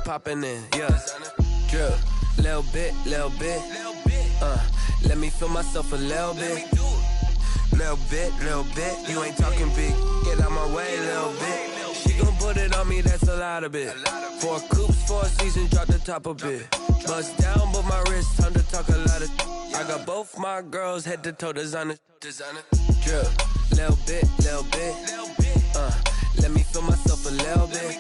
popping in, yeah. Drip, little bit. Let me feel myself a little bit. Little bit. You ain't talking big. Get out my way, little bit. She gon' put it on me, that's a lot of it. 4 coops, 4 seasons, drop the top a bit. Bust down, but my wrist, time to talk a lot of. I got both my girls head to toe designer. Drip, little bit. Let me feel myself a little bit.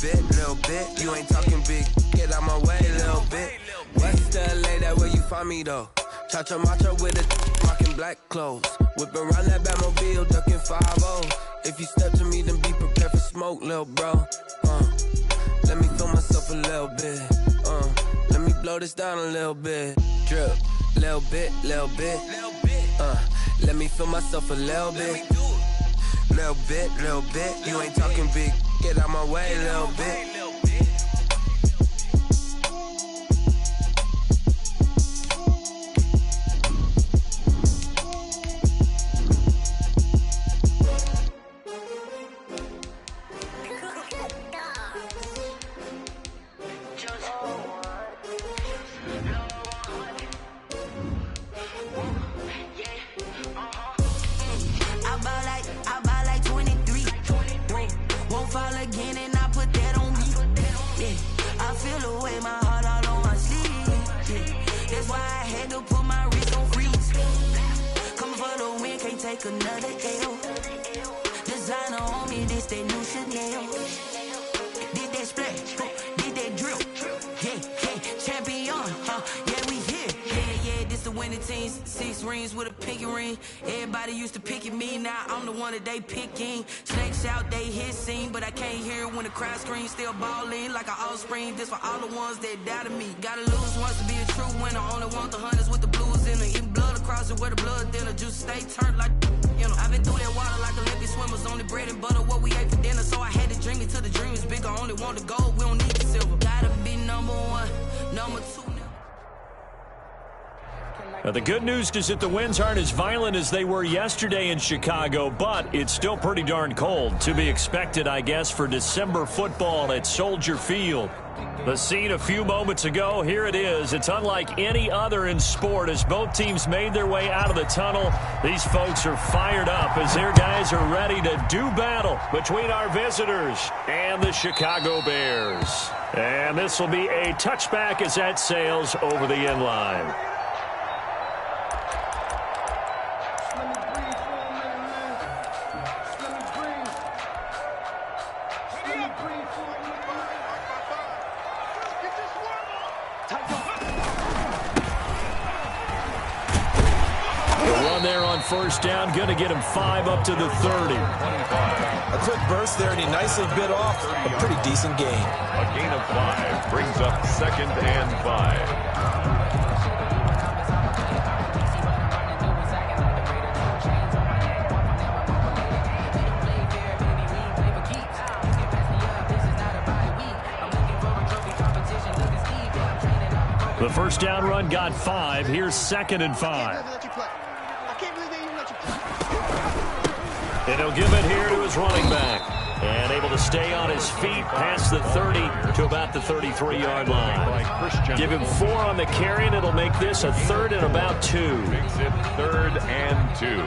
Little bit. You ain't talking big. Get out my way, little bit. West LA, that where you find me though. Cha-cha matcha with a rockin' black clothes. Whip around that Batmobile, ducking 5-0. If you step to me, then be prepared for smoke, little bro. Let me feel myself a little bit. Let me blow this down a little bit. Drip, little bit. Let me feel myself a little bit. Little bit. You ain't talking big. Get out my way, little bit. Another L. Designer on me, this that new Chanel. Did that splash, did that drill. Yeah, champion, yeah, we here. Yeah, this the winning teams. 6 rings with a pinky ring. Everybody used to pick at me, now I'm the one that they picking. Snakes out, they hit scene, but I can't hear it when the crowd screams. Still ballin' like an offspring. This for all the ones that doubted me. Gotta lose once to be a true winner. Only want the hunters with the blues in it. Even blood across it where the blood thinner. Juice stay turned like. You know, I've been through that water like Olympic swimmers. Only bread and butter, what we ate for dinner. So I had to dream it till the dream is bigger. Only want the gold, we don't need the silver. Gotta be number 1, number 2 now. Now, the good news is that the winds aren't as violent as they were yesterday in Chicago, but it's still pretty darn cold. To be expected, I guess, for December football at Soldier Field. The scene a few moments ago, here it is. It's unlike any other in sport as both teams made their way out of the tunnel. These folks are fired up as their guys are ready to do battle between our visitors and the Chicago Bears. And this will be a touchback as that sails over the end line. First down, going to get him 5 up to the 30. A quick burst there, and he nicely bit off a pretty decent gain. A gain of 5 brings up 2nd and 5. The first down run got 5. Here's 2nd and 5. And he'll give it here to his running back. And able to stay on his feet past the 30 to about the 33-yard line. Give him 4 on the carry, and it'll make this a 3rd and about 2. Makes it 3rd and 2.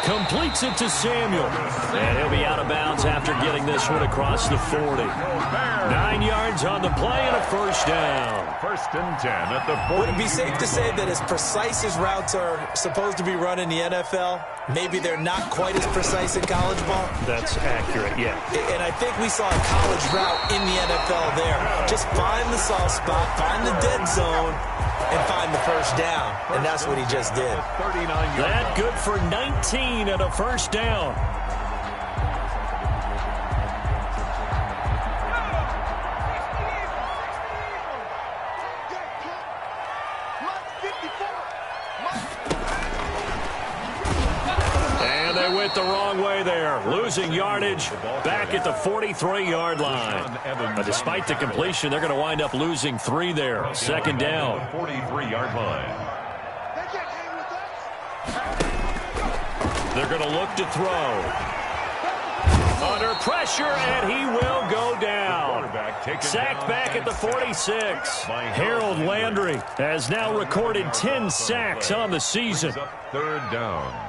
Completes it to Samuel. And he'll be out of bounds after getting this one across the 40. 9 yards on the play and a first down. 1st and 10 at the 40. Would it be safe to say that as precise as routes are supposed to be run in the NFL, maybe they're not quite as precise in college ball? That's accurate, yeah. And I think we saw a college route in the NFL there. Just find the soft spot, find the dead zone, and find the first down. And that's what he just did. That good for 19 and a first down. went the wrong way there. Losing yardage back at the 43-yard line. But despite the completion, they're going to wind up losing 3 there. Second down. 43-yard line. They're going to look to throw. Under pressure, and he will go down. Sacked back at the 46. Harold Landry has now recorded 10 sacks on the season. Third down.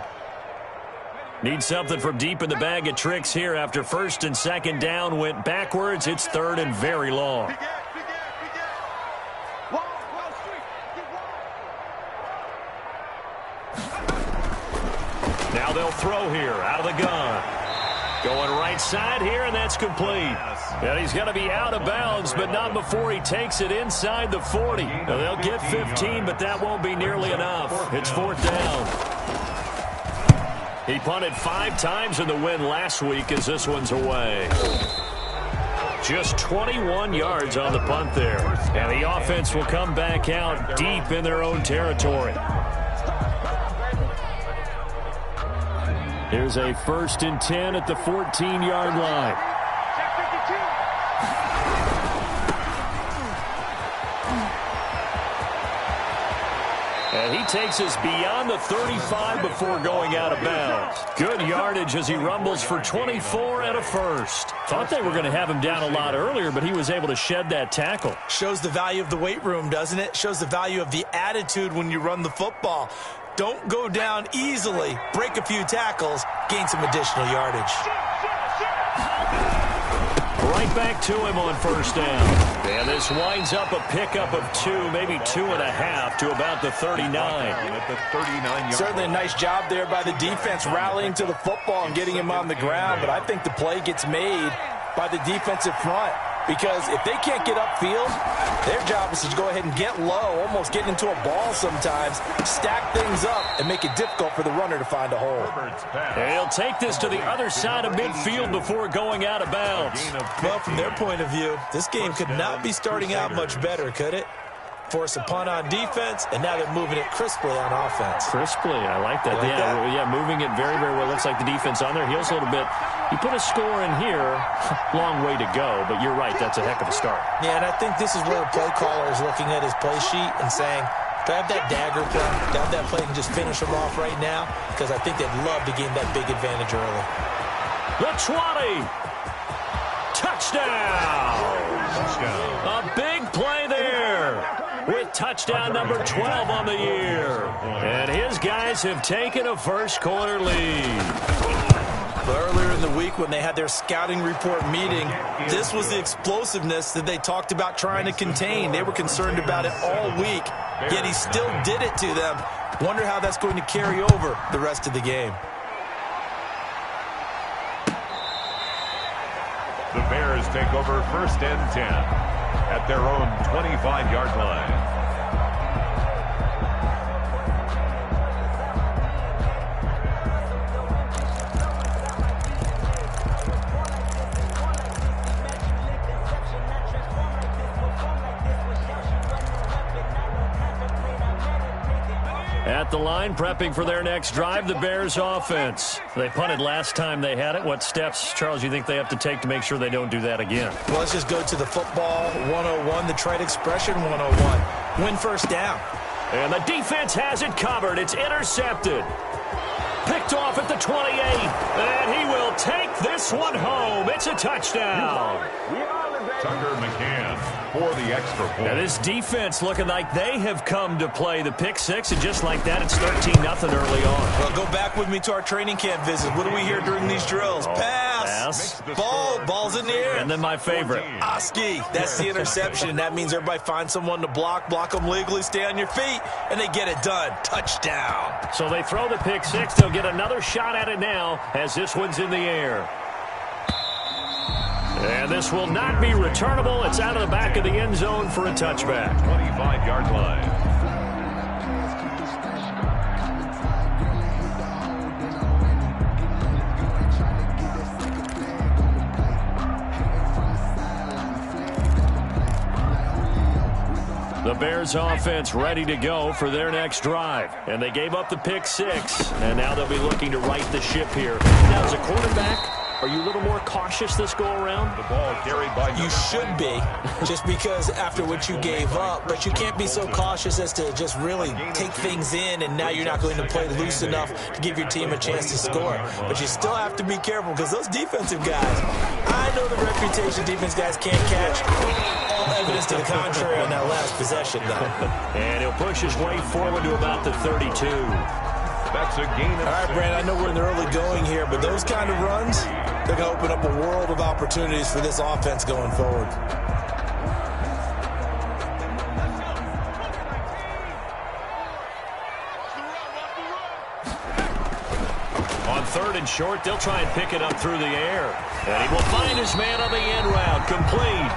Need something from deep in the bag of tricks here after first and second down went backwards. It's third and very long. Now they'll throw here out of the gun. Going right side here, and that's complete. And he's going to be out of bounds, but not before he takes it inside the 40. Now they'll get 15, but that won't be nearly enough. It's fourth down. He punted 5 times in the win last week as this one's away. Just 21 yards on the punt there. And the offense will come back out deep in their own territory. Here's a 1st and 10 at the 14-yard line. And he takes us beyond the 35 before going out of bounds. Good yardage as he rumbles for 24 and a first. Thought they were going to have him down a lot earlier, but he was able to shed that tackle. Shows the value of the weight room, doesn't it? Shows the value of the attitude when you run the football. Don't go down easily. Break a few tackles. Gain some additional yardage. Right back to him on first down. And this winds up a pickup of 2, maybe 2.5 to about the 39. At the 39-yard. Certainly a nice job there by the defense rallying to the football and getting him on the ground. But I think the play gets made by the defensive front. Because if they can't get upfield, their job is to go ahead and get low, almost get into a ball sometimes, stack things up, and make it difficult for the runner to find a hole. And he'll take this to the other side of midfield before going out of bounds. Well, from their point of view, this game could not be starting out much better, could it? Force a punt on defense, and now they're moving it crisply on offense. Crisply, I like that. Yeah, moving it very, very well. Looks like the defense on there heals a little bit. You put a score in here, long way to go, but you're right, that's a heck of a start. Yeah, and I think this is where the play caller is looking at his play sheet and saying, do I have that dagger play? Do I have that play and just finish them off right now? Because I think they'd love to gain that big advantage early. The 20. Touchdown. A big play there. With touchdown number 12 on the year. And his guys have taken a first-quarter lead. Earlier in the week when they had their scouting report meeting, this was the explosiveness that they talked about trying to contain. They were concerned about it all week, yet he still did it to them. Wonder how that's going to carry over the rest of the game. The Bears take over 1st and 10 at their own 25-yard line. At the line, prepping for their next drive, the Bears offense. They punted last time they had it. What steps, Charles, you think they have to take to make sure they don't do that again? Well, let's just go to the football 101, the trade expression 101. Win first down. And the defense has it covered. It's intercepted. Picked off at the 28. And he will take this one home. It's a touchdown. Tucker McCann for the extra point. And this defense looking like they have come to play the pick six, and just like that, it's 13-0 early on. Well, go back with me to our training camp visit. What do we hear during these drills? Pass. Ball's in the air. And then my favorite. Oski. That's the interception. That means everybody finds someone to block them legally, stay on your feet, and they get it done. Touchdown. So they throw the pick six. They'll get another shot at it now as this one's in the air. And this will not be returnable. It's out of the back of the end zone for a touchback. 25-yard line. The Bears offense ready to go for their next drive. And they gave up the pick 6, and now they'll be looking to right the ship here. Now, as a quarterback, are you a little more cautious this go-around? The ball carried by... You should be, just because after what you gave up, but you can't be so cautious as to just really take things in, and now you're not going to play loose enough to give your team a chance to score. But you still have to be careful, because those defensive guys, I know the reputation defense guys can't catch. All evidence to the contrary on that last possession, though. And he'll push his way forward to about the 32. That's a gain of... All right, Brand, I know we're in the early going here, but those kind of runs, they're going to open up a world of opportunities for this offense going forward. On 3rd and short, they'll try and pick it up through the air. And he will find his man on the end route, complete.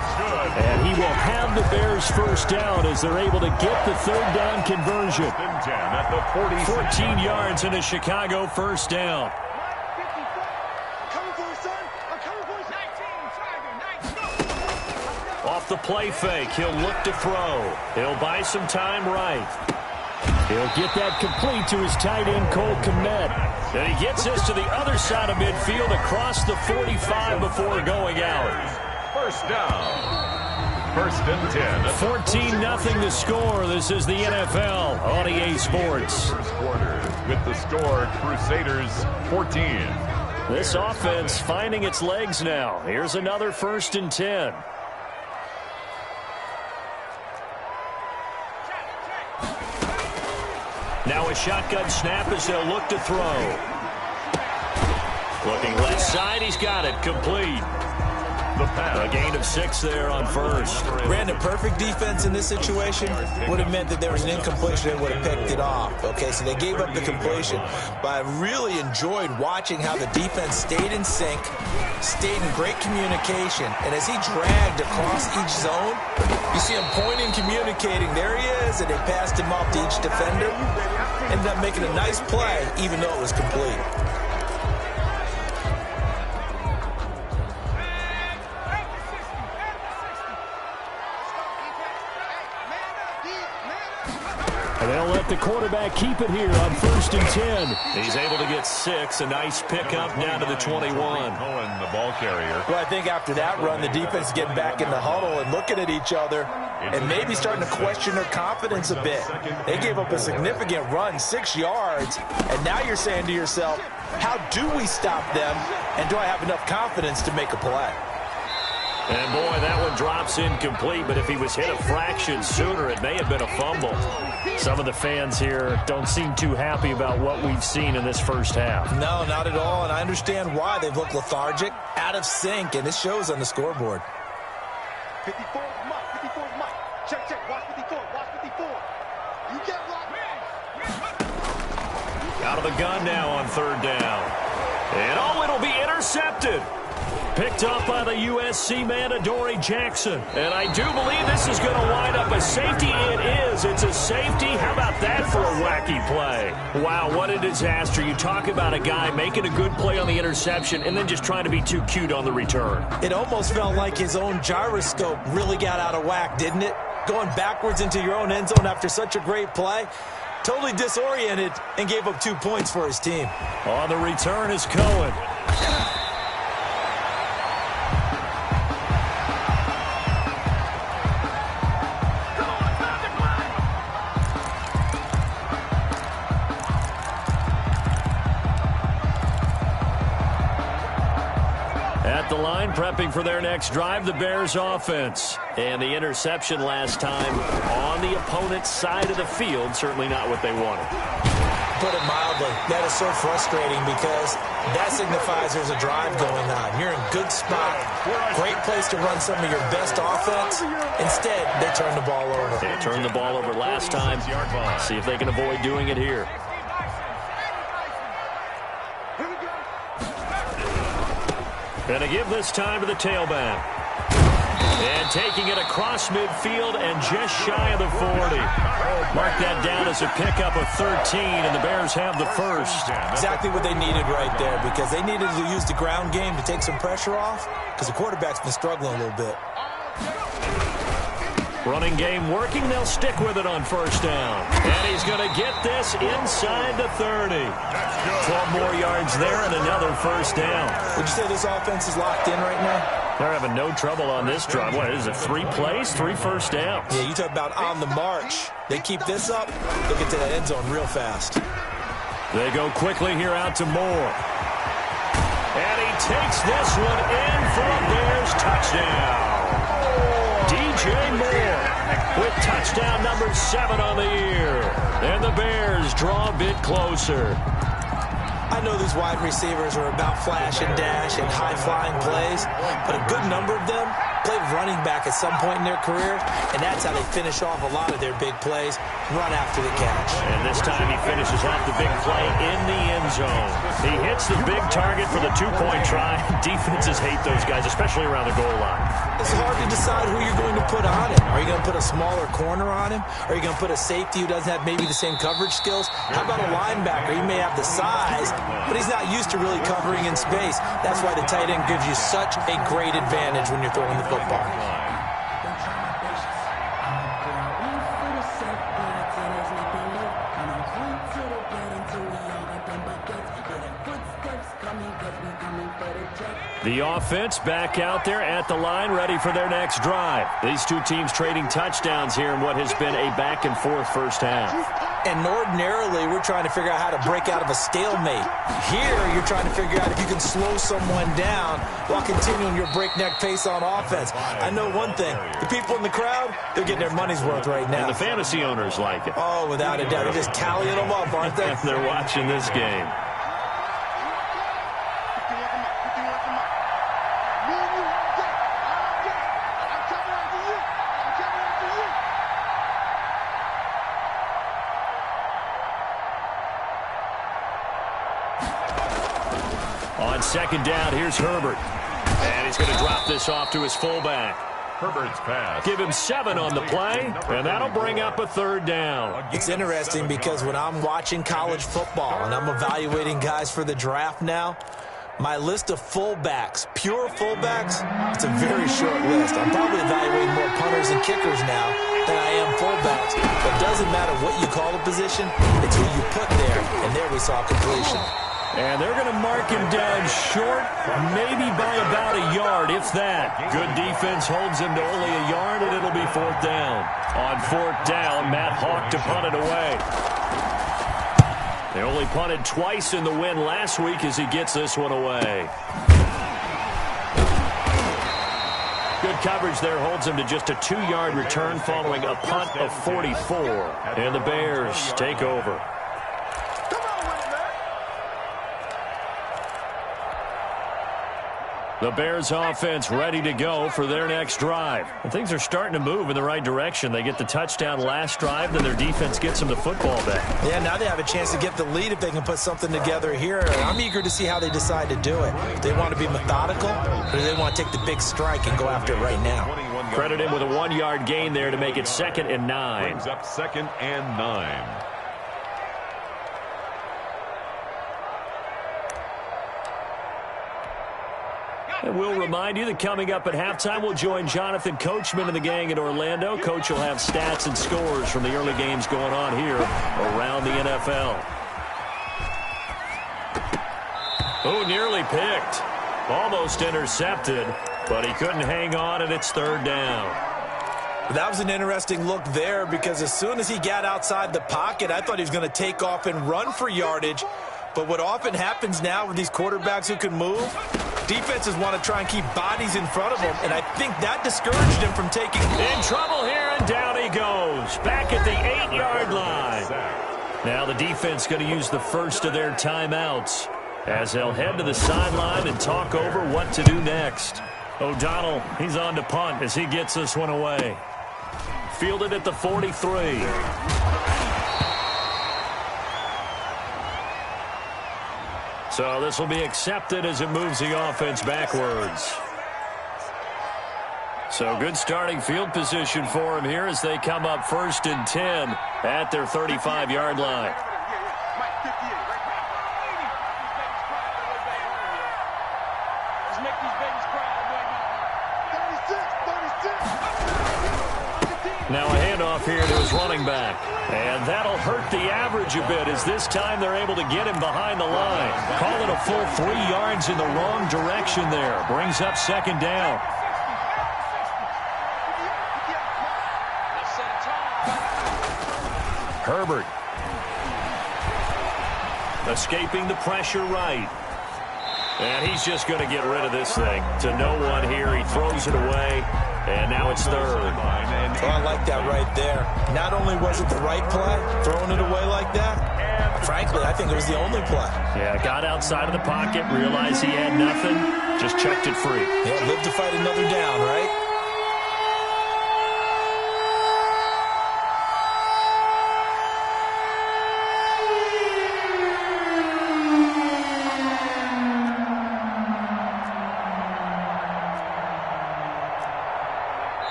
And he will have the Bears first down as they're able to get the 3rd down conversion. 10 at the 14 yards and a Chicago first down. Off the play fake, he'll look to throw. He'll buy some time right. He'll get that complete to his tight end, Cole Kmet. And he gets this to the other side of midfield across the 45 before going out. First down. 1st and 10. 14-0 the score. This is the NFL on EA Sports. First quarter with the score, Crusaders 14. This offense finding its legs now. Here's another 1st and 10. Now a shotgun snap as they'll look to throw. Looking left side, he's got it, complete. The pass. A gain of 6 there on 1st. Brandon, perfect defense in this situation would have meant that there was an incompletion and would have picked it off. Okay, so they gave up the completion. But I really enjoyed watching how the defense stayed in sync, stayed in great communication. And as he dragged across each zone, you see him pointing, communicating. There he is, and they passed him off to each defender. Ended up making a nice play, even though it was complete. And they'll let the quarterback keep it here on 1st and 10. He's able to get 6. A nice pickup down to the 21. Cohen, the ball carrier. Well, I think after that run, the defense is getting back in the huddle and looking at each other and maybe starting to question their confidence a bit. They gave up a significant run, 6 yards, and now you're saying to yourself, how do we stop them, and do I have enough confidence to make a play? And, boy, that one drops incomplete, but if he was hit a fraction sooner, it may have been a fumble. Some of the fans here don't seem too happy about what we've seen in this first half. No, not at all, and I understand why. They've looked lethargic, out of sync, and this shows on the scoreboard. 54 is Mike, 54 is Mike. Check, check, watch 54, watch 54. You get locked in. Out of the gun now on 3rd down. And, oh, it'll be intercepted. Picked up by the USC man, Adoree Jackson. And I do believe this is going to wind up a safety. It is. It's a safety. How about that for a wacky play? Wow, what a disaster. You talk about a guy making a good play on the interception and then just trying to be too cute on the return. It almost felt like his own gyroscope really got out of whack, didn't it? Going backwards into your own end zone after such a great play. Totally disoriented and gave up 2 points for his team. On the return is Cohen. At the line, prepping for their next drive, the Bears offense. And the interception last time on the opponent's side of the field, certainly not what they wanted. Put it mildly, that is so frustrating because that signifies there's a drive going on. You're in good spot, great place to run some of your best offense. Instead, they turn the ball over. They turned the ball over last time. See if they can avoid doing it here. Going to give this time to the tailback. And taking it across midfield and just shy of the 40. Mark that down as a pickup of 13, and the Bears have the first. Exactly what they needed right there, because they needed to use the ground game to take some pressure off, because the quarterback's been struggling a little bit. Running game working. They'll stick with it on first down. And he's going to get this inside the 30. 12 more yards there and another first down. Would you say this offense is locked in right now? They're having no trouble on this drive. What is it, 3 plays, 3 first downs? Yeah, you talk about on the march. They keep this up, they'll get to that end zone real fast. They go quickly here out to Moore. And he takes this one in for a Bears touchdown. DJ Moore with touchdown number 7 on the year. And the Bears draw a bit closer. I know these wide receivers are about flash and dash and high-flying plays, but a good number of them played running back at some point in their career, and that's how they finish off a lot of their big plays, run after the catch. And this time he finishes off the big play in the end zone. He hits the big target for the 2-point try. Defenses hate those guys, especially around the goal line. It's hard to decide who you're going to put on him. Are you going to put a smaller corner on him? Are you going to put a safety who doesn't have maybe the same coverage skills? How about a linebacker? He may have the size, but he's not used to really covering in space. That's why the tight end gives you such a great advantage when you're throwing the football. The offense back out there at the line, ready for their next drive. These two teams trading touchdowns here in what has been a back-and-forth first half. And ordinarily, we're trying to figure out how to break out of a stalemate. Here, you're trying to figure out if you can slow someone down while continuing your breakneck pace on offense. I know one thing. The people in the crowd, they're getting their money's worth right now. And the fantasy owners like it. Oh, without a doubt. They're just tallying them up, aren't they? They're watching this game. Second down, here's Herbert. And he's going to drop this off to his fullback. Herbert's pass. Give him 7 on the play, and that'll bring up a third down. It's interesting because when I'm watching college football and I'm evaluating guys for the draft now, my list of fullbacks, pure fullbacks, it's a very short list. I'm probably evaluating more punters and kickers now than I am fullbacks. But it doesn't matter what you call the position, it's who you put there. And there we saw completion. And they're going to mark him down short, maybe by about a yard, if that. Good defense holds him to only a yard, and it'll be 4th down. On 4th down, Matt Hawk to punt it away. They only punted twice in the win last week as he gets this one away. Good coverage there holds him to just a 2-yard return following a punt of 44. And the Bears take over. The Bears offense ready to go for their next drive. And things are starting to move in the right direction. They get the touchdown last drive, then their defense gets them the football back. Yeah, now they have a chance to get the lead if they can put something together here. I'm eager to see how they decide to do it. Do they want to be methodical, or do they want to take the big strike and go after it right now? Credit him with a 1-yard gain there to make it 2nd and 9. Brings up 2nd and 9. And we'll remind you that coming up at halftime, we'll join Jonathan Coachman and the gang in Orlando. Coach will have stats and scores from the early games going on here around the NFL. Oh, nearly picked. Almost intercepted, but he couldn't hang on, and it's 3rd down. That was an interesting look there because as soon as he got outside the pocket, I thought he was going to take off and run for yardage. But what often happens now with these quarterbacks who can move, defenses want to try and keep bodies in front of them, and I think that discouraged him from taking. In trouble here, and down he goes. Back at the 8-yard line. Now the defense going to use the first of their timeouts as they'll head to the sideline and talk over what to do next. O'Donnell, he's on to punt as he gets this one away. Fielded at the 43. So this will be accepted as it moves the offense backwards. So good starting field position for him here as they come up 1st and 10 at their 35-yard line. Now a handoff here to his running back. And that'll hurt the average a bit as this time they're able to get him behind the line. Call it a full 3 yards in the wrong direction there. Brings up second down. Herbert. Escaping the pressure right. And he's just going to get rid of this thing. To no one here. He throws it away. And now it's third. Oh, I like that right there. Not only was it the right play, throwing it away like that, frankly, I think it was the only play. Yeah, got outside of the pocket, realized he had nothing, just chucked it free. Yeah, live to fight another down, right?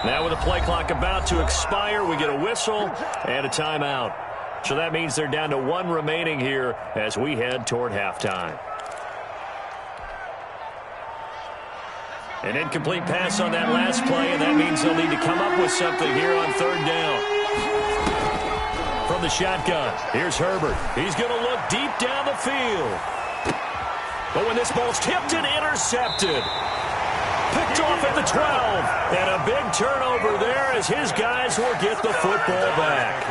Now with the play clock about to expire, we get a whistle and a timeout. So that means they're down to 1 remaining here as we head toward halftime. An incomplete pass on that last play, and that means they'll need to come up with something here on third down. From the shotgun, here's Herbert. He's going to look deep down the field. But when this ball's tipped and intercepted. Picked off at the 12, and a big turnover there as his guys will get the football back.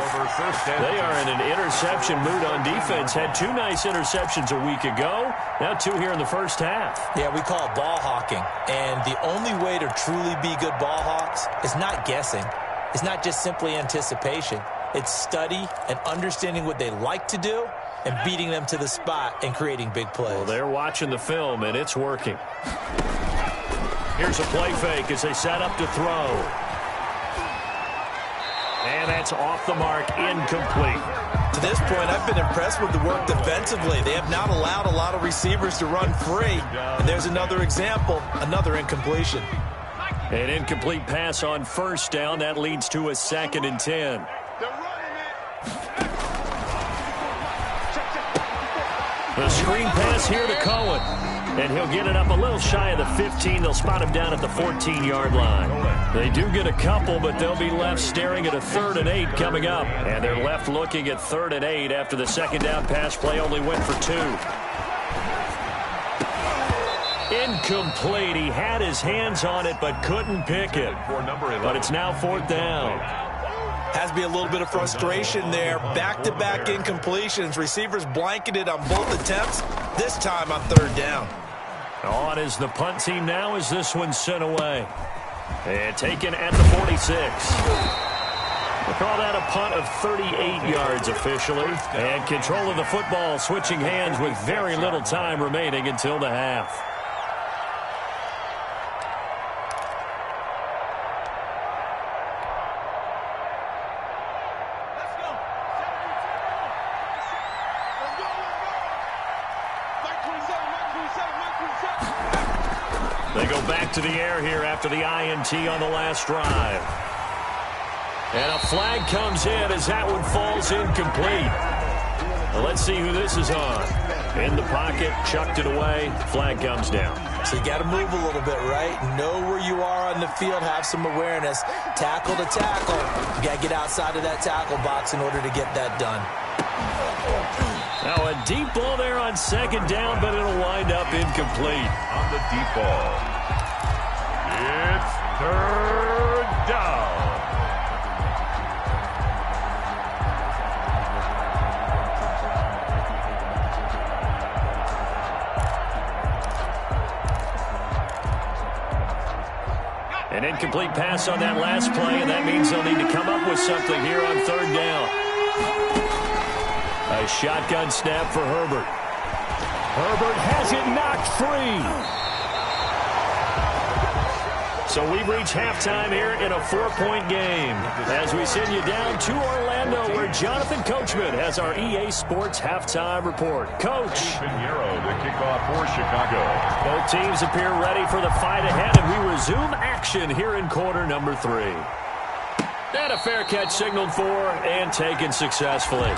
They are in an interception mood on defense. Had 2 nice interceptions a week ago. Now 2 here in the first half. Yeah, we call it ball hawking. And the only way to truly be good ball hawks is not guessing. It's not just simply anticipation. It's study and understanding what they like to do and beating them to the spot and creating big plays. Well, they're watching the film, and it's working. Here's a play fake as they set up to throw. And that's off the mark, incomplete. To this point, I've been impressed with the work defensively. They have not allowed a lot of receivers to run free. And there's another example, another incompletion. An incomplete pass on first down. That leads to a 2nd and 10. The screen pass here to Cohen. And he'll get it up a little shy of the 15. They'll spot him down at the 14-yard line. They do get a couple, but they'll be left staring at a 3rd and 8 coming up. And they're left looking at 3rd and 8 after the second down pass play only went for 2. Incomplete. He had his hands on it, but couldn't pick it. But it's now 4th down. Has to be a little bit of frustration there. Back-to-back incompletions. Receivers blanketed on both attempts, this time on 3rd down. On is the punt team now as this one's sent away. And taken at the 46. We'll call that a punt of 38 yards officially. And control of the football switching hands with very little time remaining until the half. They go back to the air here after the INT on the last drive. And a flag comes in as that one falls incomplete. Well, let's see who this is on. In the pocket, chucked it away, flag comes down. So you got to move a little bit, right? Know where you are on the field, have some awareness. Tackle to tackle. You got to get outside of that tackle box in order to get that done. Now a deep ball there on second down, but it'll wind up incomplete. On the deep ball. It's third down. An incomplete pass on that last play, and that means they'll need to come up with something here on third down. A shotgun snap for Herbert. Herbert has it knocked free. So we've reached halftime here in a 4-point game as we send you down to Orlando where Jonathan Coachman has our EA Sports halftime report. Coach. Pinheiro, the kickoff for Chicago. Both teams appear ready for the fight ahead, and we resume action here in quarter number 3. And a fair catch signaled for and taken successfully.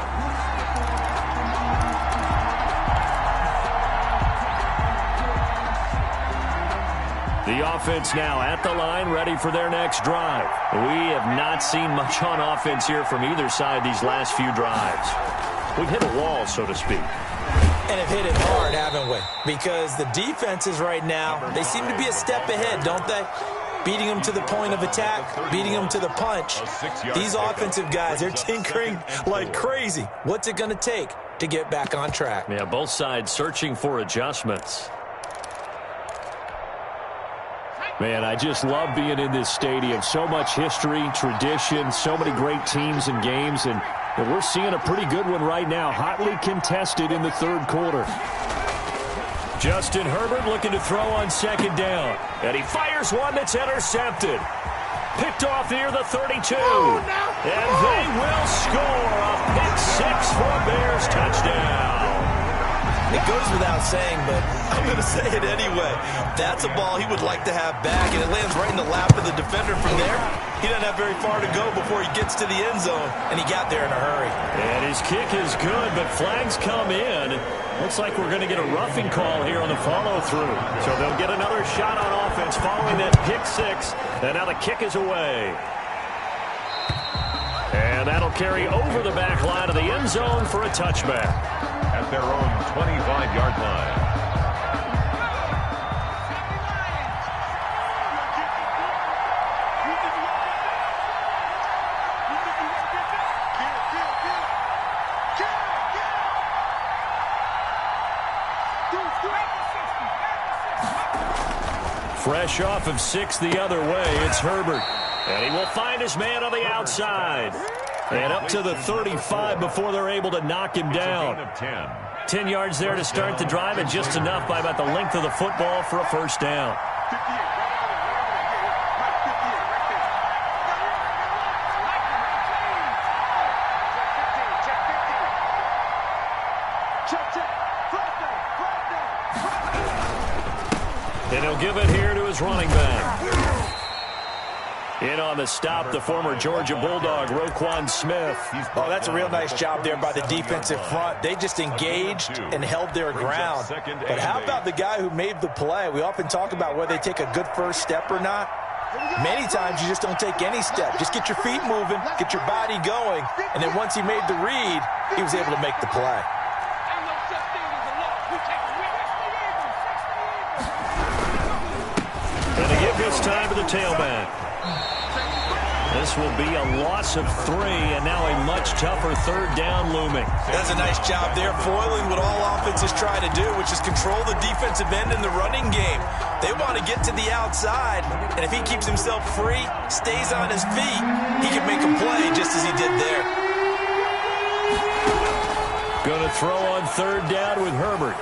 The offense now at the line, ready for their next drive. We have not seen much on offense here from either side these last few drives. We've hit a wall, so to speak. And have hit it hard, haven't we? Because the defenses right now, they seem to be a step ahead, don't they? Beating them to the point of attack, beating them to the punch. These offensive guys, they're tinkering like crazy. What's it going to take to get back on track? Yeah, both sides searching for adjustments. Man, I just love being in this stadium. So much history, tradition, so many great teams and games, and we're seeing a pretty good one right now, hotly contested in the third quarter. Justin Herbert looking to throw on second down, and he fires one that's intercepted. Picked off near the 32, and they will score a pick-6 for a Bears touchdown. It goes without saying, but I'm going to say it anyway. That's a ball he would like to have back, and it lands right in the lap of the defender from there. He doesn't have very far to go before he gets to the end zone, and he got there in a hurry. And his kick is good, but flags come in. Looks like we're going to get a roughing call here on the follow-through. So they'll get another shot on offense following that pick-6, and now the kick is away. And that'll carry over the back line of the end zone for a touchback. At their own 25-yard line. Fresh off of 6 the other way, it's Herbert. And he will find his man on the outside. And up to the 35 before they're able to knock him down. 10 yards there to start the drive, and just enough by about the length of the football for a first down. And he'll give it here to his running back. In on the stop, the former Georgia Bulldog, Roquan Smith. Oh, that's a real nice job there by the defensive front. They just engaged and held their ground. But how about the guy who made the play? We often talk about whether they take a good first step or not. Many times you just don't take any step. Just get your feet moving, get your body going, and then once he made the read, he was able to make the play. And they give this time to the tailback. This will be a loss of 3, and now a much tougher third down looming. That's a nice job there, foiling what all offenses try to do, which is control the defensive end in the running game. They want to get to the outside, and if he keeps himself free, stays on his feet, he can make a play just as he did there. Going to throw on third down with Herbert.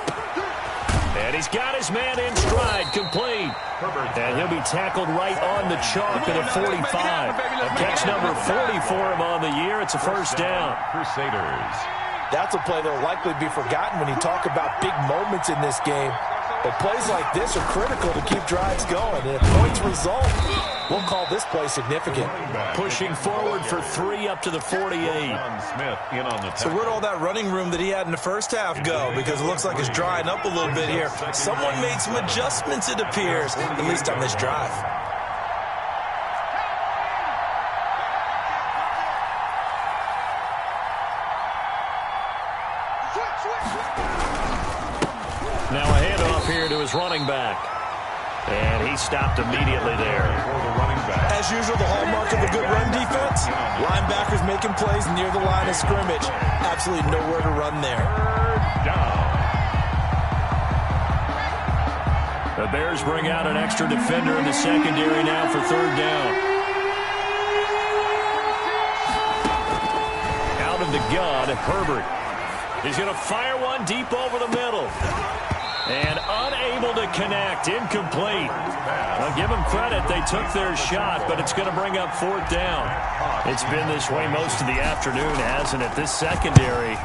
And he's got his man in stride, complete. And he'll be tackled right on the chalk at a 45. A catch number 40 for him on the year. It's a first down. Crusaders. That's a play that will likely be forgotten when you talk about big moments in this game. But plays like this are critical to keep drives going. And if points result, we'll call this play significant. Pushing forward for 3 up to the 48. So where'd all that running room that he had in the first half go? Because it looks like it's drying up a little bit here. Someone made some adjustments, it appears, at least on this drive. Now a handoff here to his running back. And he stopped immediately there. As usual, the hallmark of a good run defense, linebackers making plays near the line of scrimmage. Absolutely nowhere to run there. The Bears bring out an extra defender in the secondary now for third down. Out of the gun, Herbert. He's going to fire one deep over the middle. And unable to connect, incomplete. I'll give them credit, they took their shot, but it's going to bring up fourth down. It's been this way most of the afternoon, hasn't it? This secondary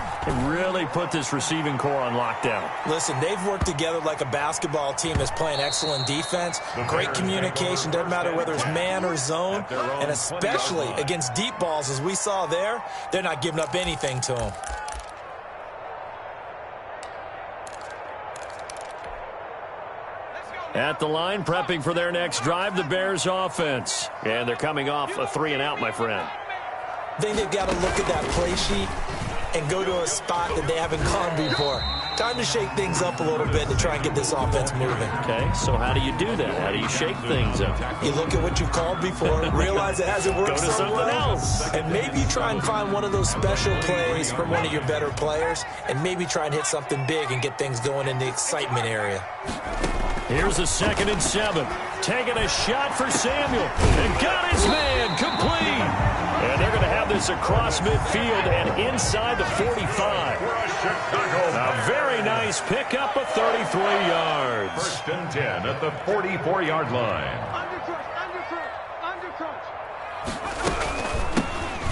really put this receiving core on lockdown. Listen, they've worked together like a basketball team that's playing excellent defense. Great communication, doesn't matter whether it's man or zone. And especially against deep balls, as we saw there, they're not giving up anything to them. At the line, prepping for their next drive, the Bears offense. And they're coming off a 3-and-out, my friend. I think they've got to look at that play sheet and go to a spot that they haven't gone before. Time to shake things up a little bit to try and get this offense moving. Okay, so how do you do that? How do you shake things up? You look at what you've called before, realize it hasn't worked Go to something else. And maybe try and find one of those special plays from one of your better players, and maybe try and hit something big and get things going in the excitement area. Here's a 2nd and 7. Taking a shot for Samuel. And got his man complete. And they're going to have this across midfield and inside the 45. A very nice pickup of 33 yards. 1st and 10 at the 44-yard line. Under crunch.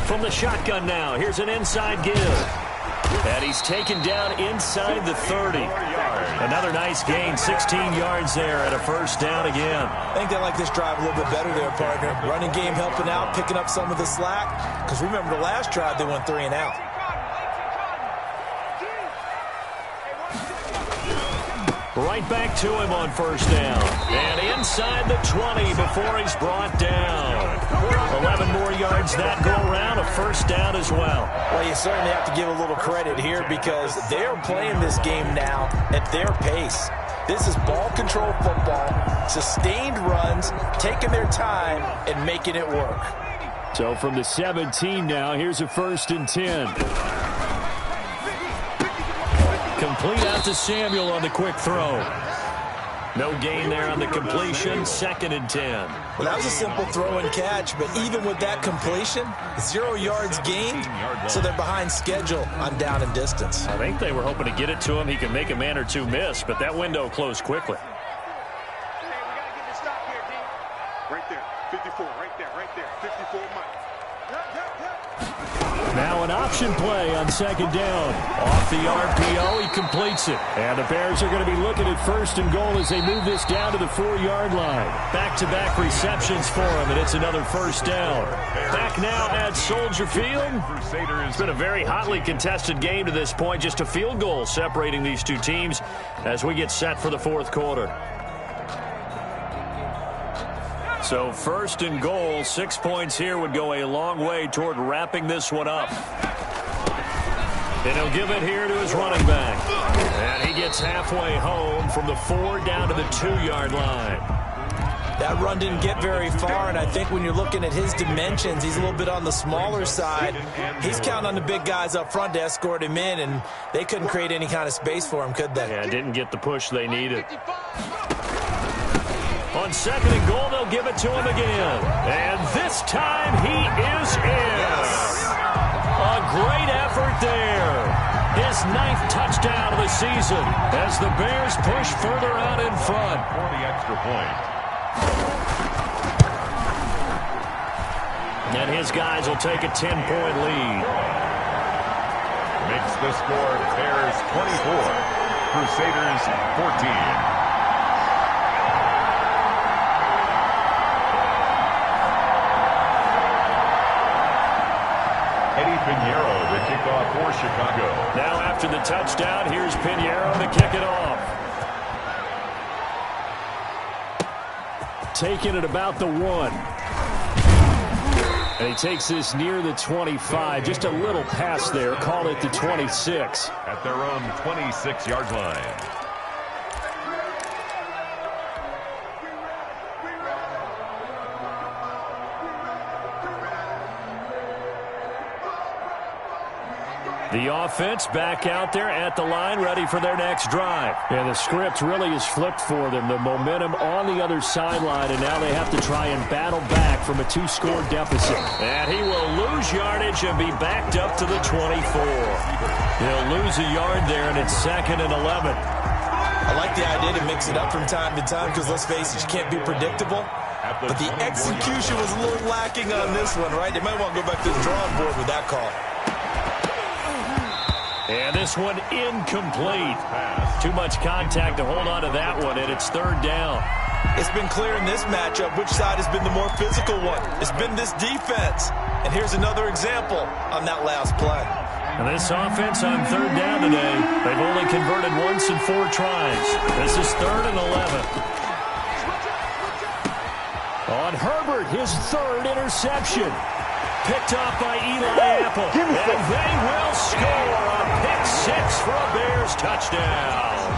From the shotgun now, here's an inside give. And he's taken down inside the 30. Another nice gain, 16 yards there and a 1st down again. I think they like this drive a little bit better there, partner. Running game helping out, picking up some of the slack. Because remember the last drive, they went 3-and-out. Right back to him on 1st down. And inside the 20 before he's brought down. 11 more yards that go around, a 1st down as well. Well, you certainly have to give a little credit here because they're playing this game now at their pace. This is ball control football, sustained runs, taking their time and making it work. So from the 17 now, here's a 1st and 10. Complete out to Samuel on the quick throw. No gain there on the completion, 2nd and 10. Well, that was a simple throw and catch, but even with that completion, 0 yards gained, so they're behind schedule on down and distance. I think they were hoping to get it to him. He can make a man or two miss, but that window closed quickly. Hey, we got to get this stop here, D. Right there, 54, right there, 54, Mike. Now an option play on 2nd down. Off the RPO, he completes it. And the Bears are going to be looking at 1st and goal as they move this down to the 4-yard line. Back-to-back receptions for him, and it's another 1st down. Back now at Soldier Field. It's been a very hotly contested game to this point. Just a field goal separating these two teams as we get set for the 4th quarter. So 1st and goal, 6 points here would go a long way toward wrapping this one up. And he'll give it here to his running back. And he gets halfway home from the 4 down to the 2-yard line. That run didn't get very far, and I think when you're looking at his dimensions, he's a little bit on the smaller side. He's counting on the big guys up front to escort him in, and they couldn't create any kind of space for him, could they? Yeah, didn't get the push they needed. On 2nd and goal, they'll give it to him again. And this time he is in. A great effort there. His 9th touchdown of the season as the Bears push further out in front. For the extra point. And his guys will take a 10-point lead. Makes the score Bears 24, Crusaders 14. Pinheiro to kick off for Chicago. Now after the touchdown, here's Pinheiro to kick it off. Taking it about the 1. And he takes this near the 25. Just a little pass there. Call it the 26. At their own 26-yard line. The offense back out there at the line, ready for their next drive. And the script really is flipped for them. The momentum on the other sideline, and now they have to try and battle back from a 2-score deficit. And he will lose yardage and be backed up to the 24. He'll lose a yard there, and it's 2nd and 11. I like the idea to mix it up from time to time because, let's face it, you can't be predictable. But the execution was a little lacking on this one, right? They might want to go back to the drawing board with that call. And this one incomplete. Too much contact to hold on to that one, and it's 3rd down. It's been clear in this matchup which side has been the more physical one. It's been this defense. And here's another example on that last play. And this offense on 3rd down today, they've only converted once in 4 tries. This is 3rd and 11. On Herbert, his third interception. Picked off by Eli Apple. And they will score a pick six for a Bears touchdown.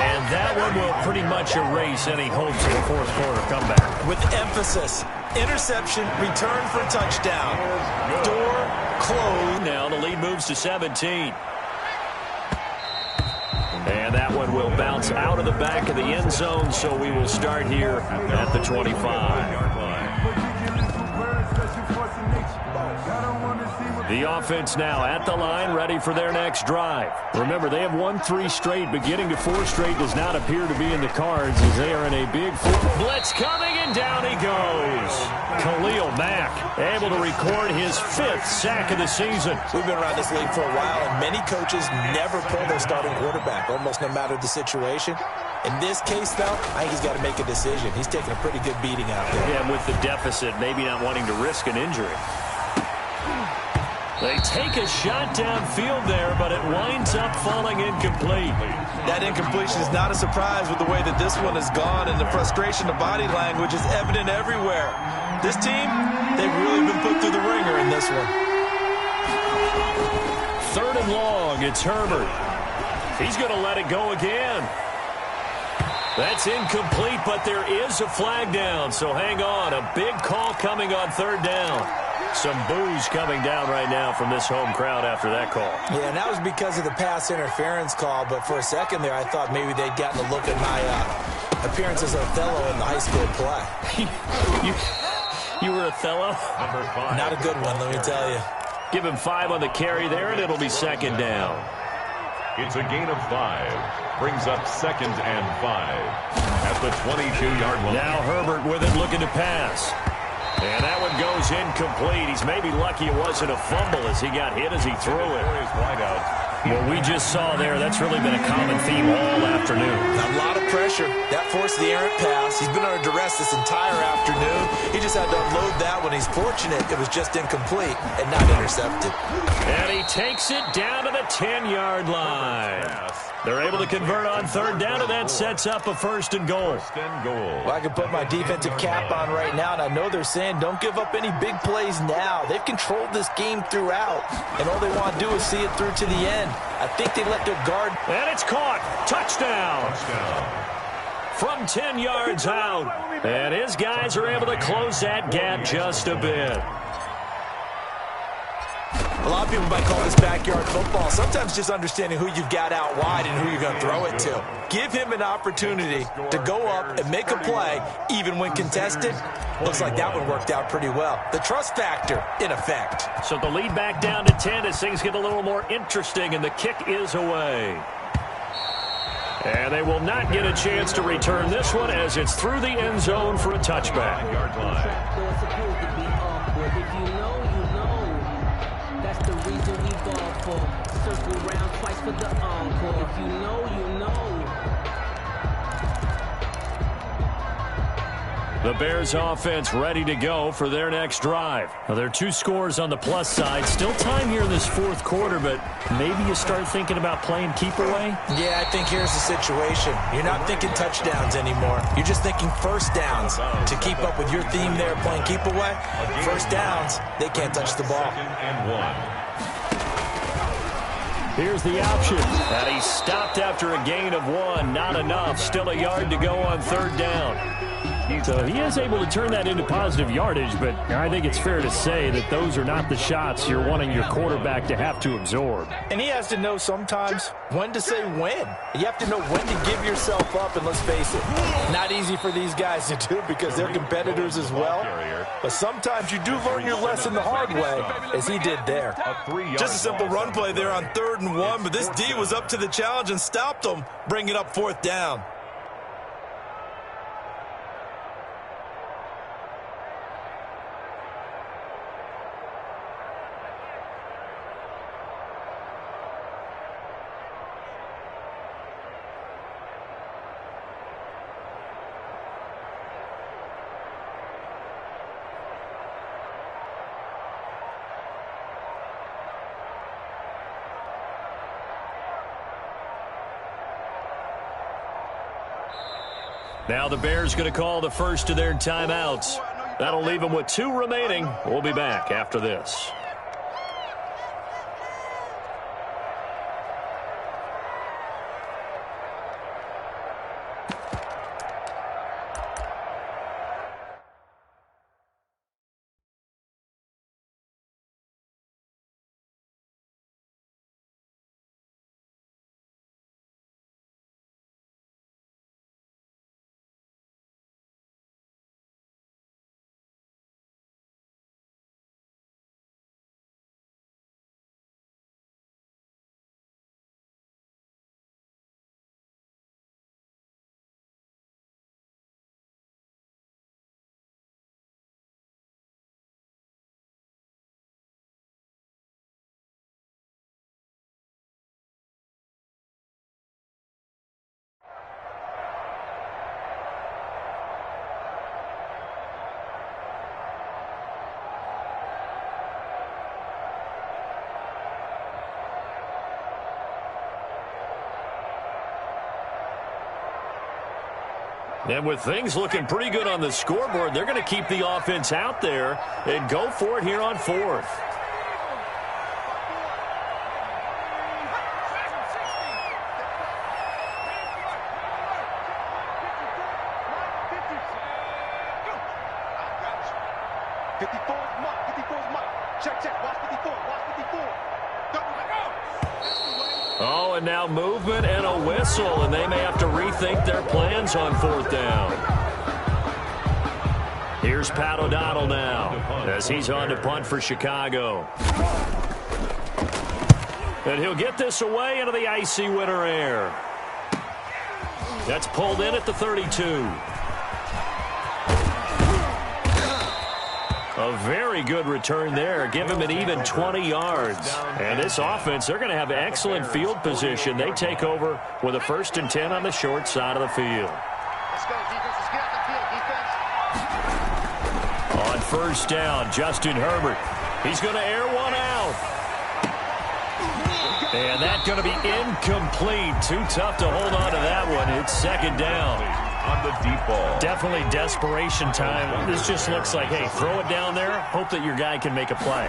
And that one will pretty much erase any hopes of a fourth quarter comeback. With emphasis, interception, return for touchdown. Door closed. Now the lead moves to 17. And that one will bounce out of the back of the end zone, so we will start here at the 25. The offense now at the line, ready for their next drive. Remember, they have won 3 straight, but getting to 4 straight does not appear to be in the cards as they are in a big blitz coming, and down he goes. Khalil Mack able to record his 5th sack of the season. We've been around this league for a while, and many coaches never pull their starting quarterback, almost no matter the situation. In this case, though, I think he's got to make a decision. He's taking a pretty good beating out there. Yeah, with the deficit, maybe not wanting to risk an injury. They take a shot downfield there, but it winds up falling incomplete. That incompletion is not a surprise with the way that this one has gone, and the frustration of body language is evident everywhere. This team, they've really been put through the ringer in this one. 3rd and long, it's Herbert. He's going to let it go again. That's incomplete, but there is a flag down, so hang on. A big call coming on 3rd down. Some boos coming down right now from this home crowd after that call. Yeah, and that was because of the pass interference call, but for a second there I thought maybe they'd gotten a look at my appearance as Othello in the high school play. You were Othello? Not a good one, let me tell you. Give him 5 on the carry there, and it'll be 2nd down. It's a gain of 5. Brings up 2nd and 5 at the 22-yard line. Now Herbert with it, looking to pass. And that one goes incomplete. He's maybe lucky it wasn't a fumble as he got hit as he threw it. What we just saw there, that's really been a common theme all afternoon. A lot of pressure. That forced the errant pass. He's been under duress this entire afternoon. He just had to unload that one. He's fortunate it was just incomplete and not intercepted. And he takes it down to the 10-yard line. They're able to convert on 3rd down, and that sets up a 1st and goal. Well, I can put my defensive cap on right now, and I know they're saying don't give up any big plays now. They've controlled this game throughout, and all they want to do is see it through to the end. I think they let their guard. And it's caught. Touchdown. From 10 yards out. And his guys are able to close that gap just a bit. A lot of people might call this backyard football. Sometimes just understanding who you've got out wide and who you're going to throw it to. Give him an opportunity to go up and make a play, even when contested. Looks like that one worked out pretty well. The trust factor, in effect. So the lead back down to 10 as things get a little more interesting, and the kick is away. And they will not get a chance to return this one as it's through the end zone for a touchback. The Bears offense ready to go for their next drive. Now, there are 2 scores on the plus side. Still time here in this 4th quarter, but maybe you start thinking about playing keep away? Yeah, I think here's the situation. You're not thinking touchdowns anymore. You're just thinking 1st downs. To keep up with your theme there, playing keep away, 1st downs, they can't touch the ball. Here's the option. And he stopped after a gain of 1. Not enough. Still a yard to go on 3rd down. So he is able to turn that into positive yardage, but I think it's fair to say that those are not the shots you're wanting your quarterback to have to absorb. And he has to know sometimes when to say when. You have to know when to give yourself up, and let's face it, not easy for these guys to do because they're competitors as well. But sometimes you do learn your lesson the hard way, as he did there. Just a simple run play there on 3rd and 1, but this D was up to the challenge and stopped them, bringing up 4th down. Now the Bears going to call the first of their timeouts. That'll leave them with 2 remaining. We'll be back after this. And with things looking pretty good on the scoreboard, they're going to keep the offense out there and go for it here on 4th. Oh, and now movement and a whistle, and they may have to rethink their plans on 4th down. Here's Tato now as he's on to punt for Chicago. And he'll get this away into the icy winter air. That's pulled in at the 32. A very good return there. Give him an even 20 yards. And this offense, they're going to have excellent field position. They take over with a 1st and 10 on the short side of the field. Let's go, defense. Let's get out the field, defense. On 1st down, Justin Herbert. He's going to air one out. And that's going to be incomplete. Too tough to hold on to that one. It's 2nd down. On the deep ball. Definitely desperation time. This just looks like, hey, throw it down there. Hope that your guy can make a play.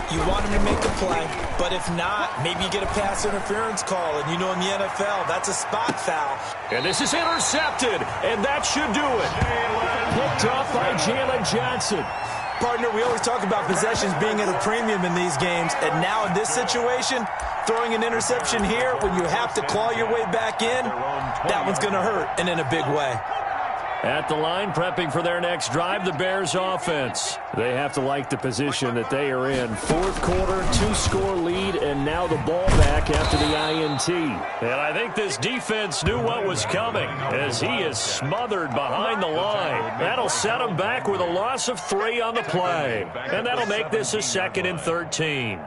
You want him to make a play, but if not, maybe you get a pass interference call. And you know in the NFL, that's a spot foul. And this is intercepted, and that should do it. Picked off by Jalen Johnson. Partner, we always talk about possessions being at a premium in these games. And now in this situation, throwing an interception here when you have to claw your way back in, that one's going to hurt, and in a big way. At the line, prepping for their next drive, the Bears offense. They have to like the position that they are in. 4th quarter, 2-score lead, and now the ball back after the INT. And I think this defense knew what was coming as he is smothered behind the line. That'll set him back with a loss of 3 on the play. And that'll make this a 2nd and 13.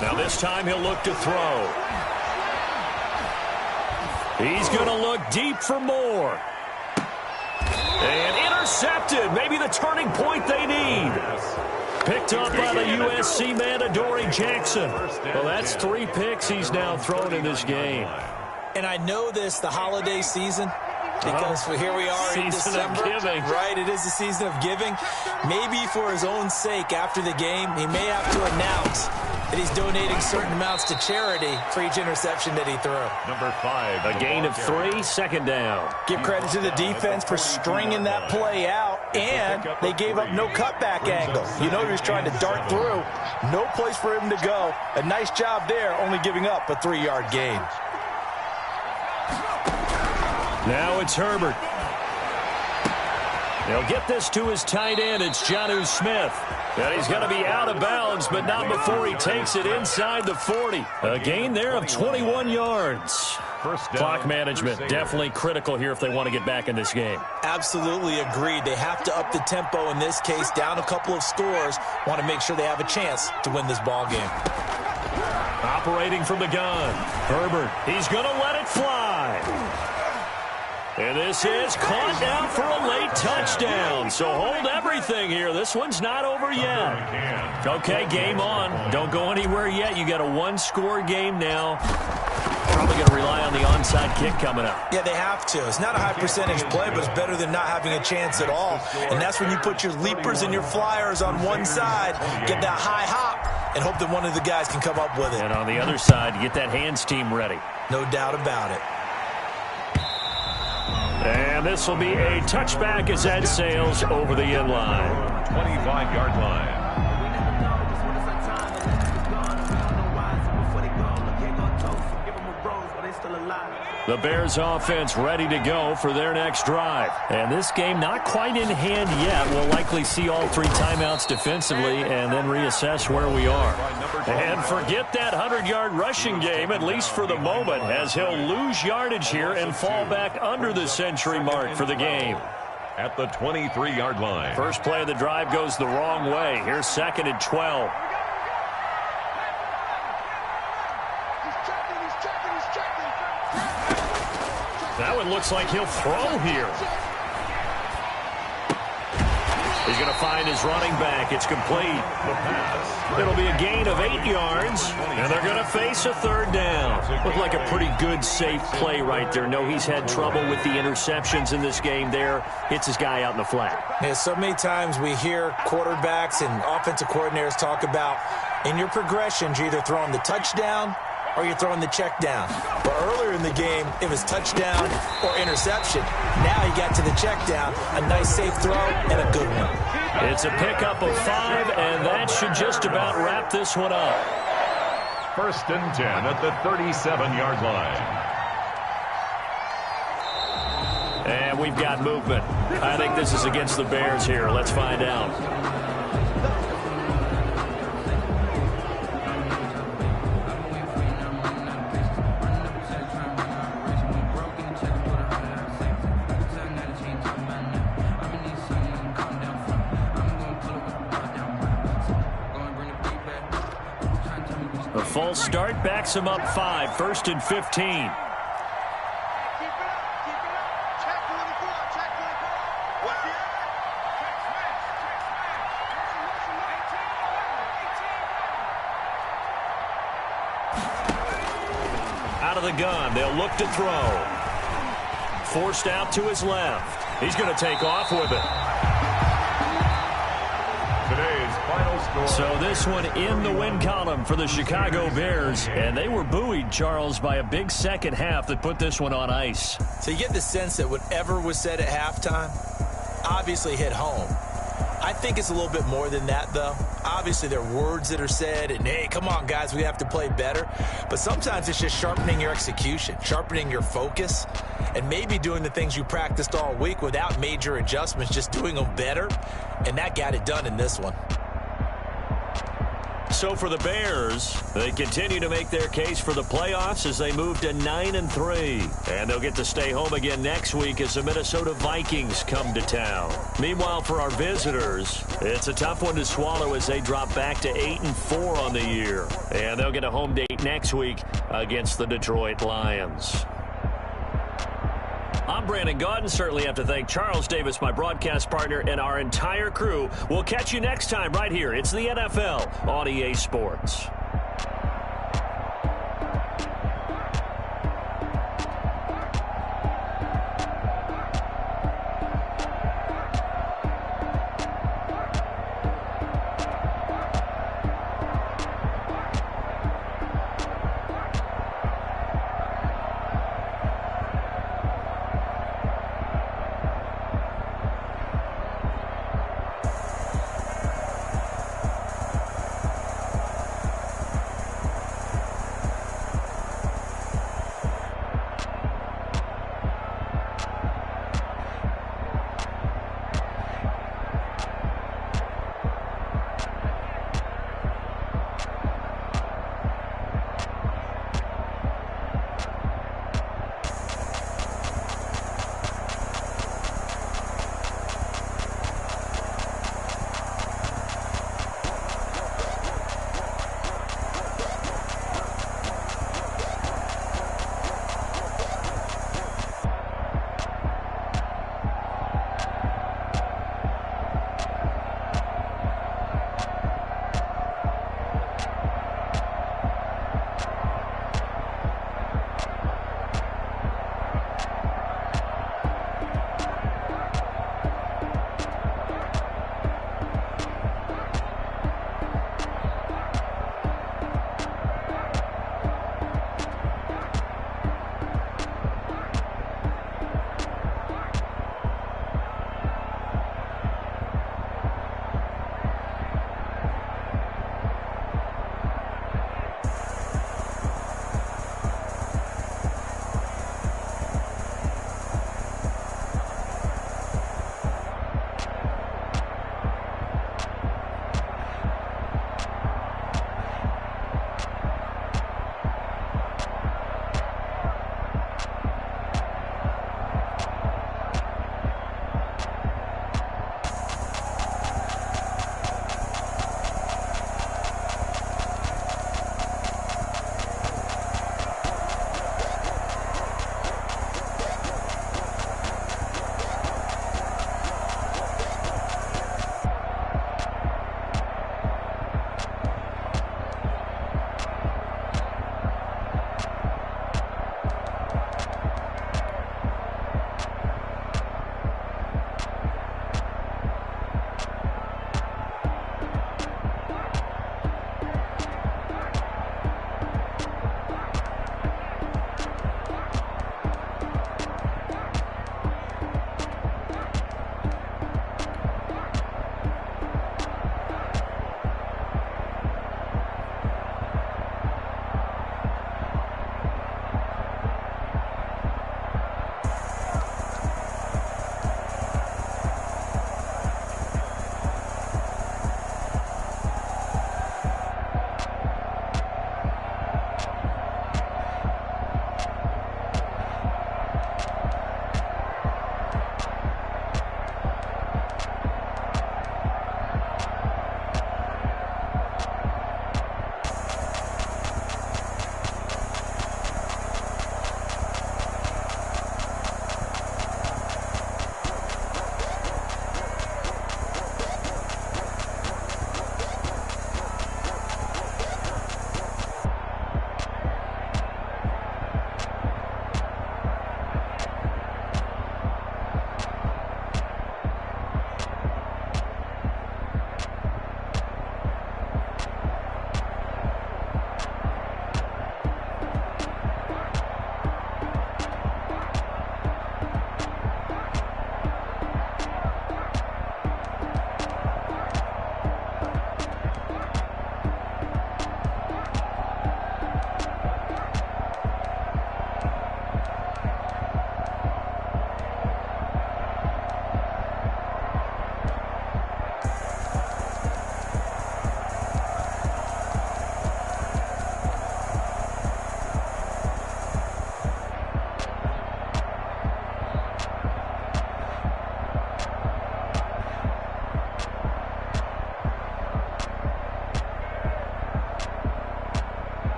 Now this time he'll look to throw. He's going to look deep for more. And intercepted. Maybe the turning point they need. Picked up by the USC man, Adoree Jackson. Well, that's 3 picks he's now thrown in this game. And I know this, the holiday season, because here we are in December. Season of giving. Right, it is the season of giving. Maybe for his own sake after the game, he may have to announce that he's donating certain amounts to charity for each interception that he threw. Number 5. A gain of 3, 2nd down. Give credit to the defense for stringing that play out, and they gave up no cutback angle. You know he was trying to dart through. No place for him to go. A nice job there, only giving up a 3-yard gain. Now it's Herbert. He'll get this to his tight end. It's Jonnu Smith. And he's going to be out of bounds, but not before he takes it inside the 40. A gain there of 21 yards. Clock management, definitely critical here if they want to get back in this game. Absolutely agreed. They have to up the tempo in this case, down a couple of scores. Want to make sure they have a chance to win this ball game. Operating from the gun. Herbert, he's going to let it fly. And this is caught down for a late touchdown. So hold everything here. This one's not over yet. Okay, game on. Don't go anywhere yet. You got a one-score game now. Probably going to rely on the onside kick coming up. Yeah, they have to. It's not a high percentage play, but it's better than not having a chance at all. And that's when you put your leapers and your flyers on one side, get that high hop, and hope that one of the guys can come up with it. And on the other side, get that hands team ready. No doubt about it. And this will be a touchback as Ed sails over the end line. 25-yard line. The Bears offense ready to go for their next drive. And this game not quite in hand yet. We'll likely see all three timeouts defensively and then reassess where we are. And forget that 100-yard rushing game, at least for the moment, as he'll lose yardage here and fall back under the century mark for the game. At the 23-yard line. First play of the drive goes the wrong way. Here's 2nd and 12. That one looks like he'll throw here. He's going to find his running back. It's complete. It'll be a gain of 8 yards, and they're going to face a 3rd down. Looked like a pretty good, safe play right there. No, he's had trouble with the interceptions in this game there. Hits his guy out in the flat. Yeah, so many times we hear quarterbacks and offensive coordinators talk about in your progressions, you're either throwing the touchdown or you're throwing the check down. But earlier in the game, it was touchdown or interception. Now he got to the check down, a nice safe throw, and a good one. It's a pickup of 5, and that should just about wrap this one up. 1st and 10 at the 37-yard line. And we've got movement. I think this is against the Bears here. Let's find out. Full start backs him up 5. 1st and 15. Out of the gun, they'll look to throw. Forced out to his left. He's going to take off with it. Today's final score. So this one in the win column for the Chicago Bears, and they were buoyed, Charles, by a big second half that put this one on ice. So you get the sense that whatever was said at halftime obviously hit home. I think it's a little bit more than that, though. Obviously, there are words that are said, and, hey, come on, guys, we have to play better. But sometimes it's just sharpening your execution, sharpening your focus, and maybe doing the things you practiced all week without major adjustments, just doing them better. And that got it done in this one. So for the Bears, they continue to make their case for the playoffs as they move to 9-3. And they'll get to stay home again next week as the Minnesota Vikings come to town. Meanwhile, for our visitors, it's a tough one to swallow as they drop back to 8-4 on the year. And they'll get a home date next week against the Detroit Lions. I'm Brandon Gaudin. Certainly have to thank Charles Davis, my broadcast partner, and our entire crew. We'll catch you next time right here. It's the NFL on EA Sports.